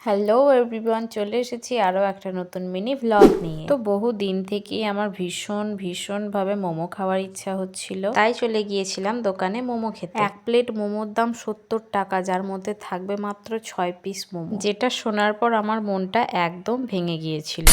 Hello everyone, চলে এসেছি আরও একটা নতুন মিনি ভ্লগ নিয়ে। তো বহু দিন থেকেই আমার ভীষণভাবে মোমো খাওয়ার ইচ্ছা হচ্ছিল, তাই চলে গিয়েছিলাম দোকানে মোমো খেতে। এক প্লেট মোমোর দাম 70 টাকা, যার মধ্যে থাকবে মাত্র 6 পিস মোমো, যেটা শোনার পর আমার মনটা একদম ভেঙে গিয়েছিল।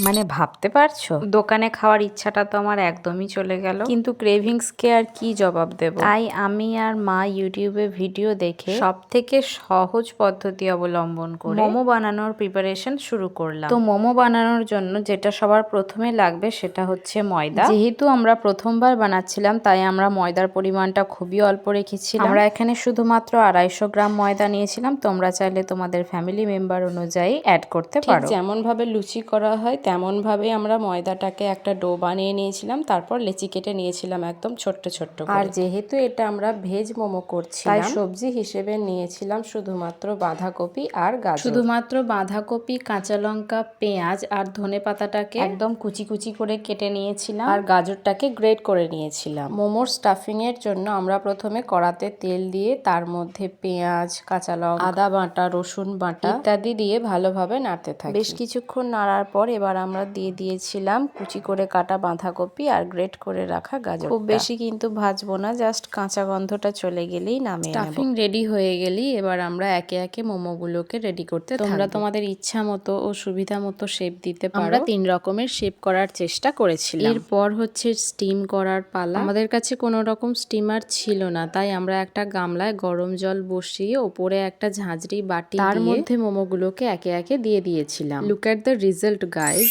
মানে ভাবতে পারছো, দোকানে খাওয়ার ইচ্ছাটা তো আমার একদমই চলে গেল, কিন্তু ক্রেভিংসকে আর কি জবাব দেব। তাই আমি আর মা ইউটিউবে ভিডিও দেখে সব থেকে সহজ পদ্ধতি অবলম্বন করে মোমো বানানোর প্রিপারেশন শুরু করলাম। তো মোমো বানানোর জন্য যেটা সবার প্রথমে লাগবে সেটা হচ্ছে ময়দা। যেহেতু আমরা প্রথমবার বানাচ্ছিলাম তাই আমরা ময়দার পরিমাণটা খুবই অল্প রেখেছিলাম। আমরা এখানে শুধুমাত্র 250 গ্রাম ময়দা নিয়েছিলাম। তোমরা চাইলে তোমাদের ফ্যামিলি মেম্বার অনুযায়ী অ্যাড করতে পারো। যেমন ভাবে লুচি করা হয় তেমন ভাবে আমরা ময়দাটাকে একটা ডো বানিয়ে নিয়েছিলাম, তারপর লেচি কেটে নিয়েছিলাম একদম ছোট্ট ছোট্ট করে। আর যেহেতু এটা আমরা ভেজ মোমো করছি তাই সবজি হিসেবে নিয়েছিলাম শুধুমাত্র বাঁধাকপি আর গাজর। শুধুমাত্র বাঁধাকপি, কাঁচা লঙ্কা, পেঁয়াজ আর ধনেপাতাটাকে একদম কুচি কুচি করে কেটে নিয়েছিলাম, আর গাজরটাকে গ্রেট করে নিয়েছিলাম। মোমোর স্টাফিং এর জন্য আমরা প্রথমে কড়াতে তেল দিয়ে তার মধ্যে পেঁয়াজ, কাঁচা লঙ্কা, আদা বাটা, রসুন বাটা ইত্যাদি দিয়ে ভালোভাবে নাড়তে থাকি। বেশ কিছুক্ষণ নাড়ার পর এবার আমরা দিয়ে দিয়েছিলাম কুচি করে কাটা বাঁধাকপি আর গ্রেট করে রাখা গাজর। খুব বেশি কিন্তু ভাজবো না, জাস্ট কাঁচা গন্ধটা চলে গেলেই নামিয়ে নেব। স্টাফিং রেডি হয়ে গেলেই এবার আমরা একে একে মোমোগুলোকে রেডি করতে থাকবো। তোমরা তোমাদের ইচ্ছা মতো ও সুবিধা মতো শেপ দিতে পারো। আমরা 3 রকমের শেপ করার চেষ্টা করেছিলাম। এরপর হচ্ছে স্টিম করার পালা। আমাদের কাছে কোনো রকম স্টিমার ছিল না, তাই আমরা একটা গামলায় গরম জল বসিয়ে ওপরে একটা ঝাঁঝরি বাটি তার মধ্যে মোমোগুলোকে একে একে দিয়ে দিয়েছিলাম। Look at the result guys.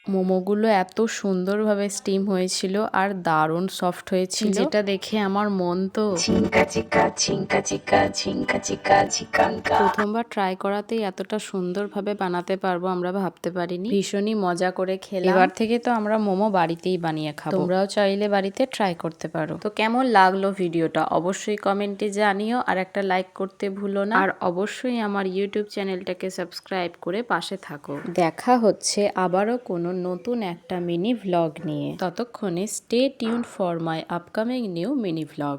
মোমোগুলো এত সুন্দরভাবে স্টিম হয়েছিল আর দারুণ সফট হয়েছিল, যেটা দেখে আমার মন তো ঝিঙ্কা চিকা ঝিঙ্কা চিকা ঝিঙ্কা চিকা ঝিকাঙ্কা। প্রথমবার ট্রাই করাতেই এতটা সুন্দরভাবে বানাতে পারবো আমরা ভাবতে পারিনি। ভীষণই মজা করে খেলাম। এবার থেকে তো আমরা মোমো বাড়িতেই বানিয়ে খাবো। তোমরাও চাইলে বাড়িতে ট্রাই করতে পারো। তো কেমন লাগলো ভিডিওটা অবশ্যই কমেন্টে জানিও, আর একটা লাইক করতে ভুলো না, আর অবশ্যই আমার ইউটিউব চ্যানেলটাকে সাবস্ক্রাইব করে পাশে থাকো। দেখা হচ্ছে আবারও কোনো নতুন একটা মিনি ভ্লগ নিয়ে। ততক্ষণে stay tuned for my upcoming new mini vlog.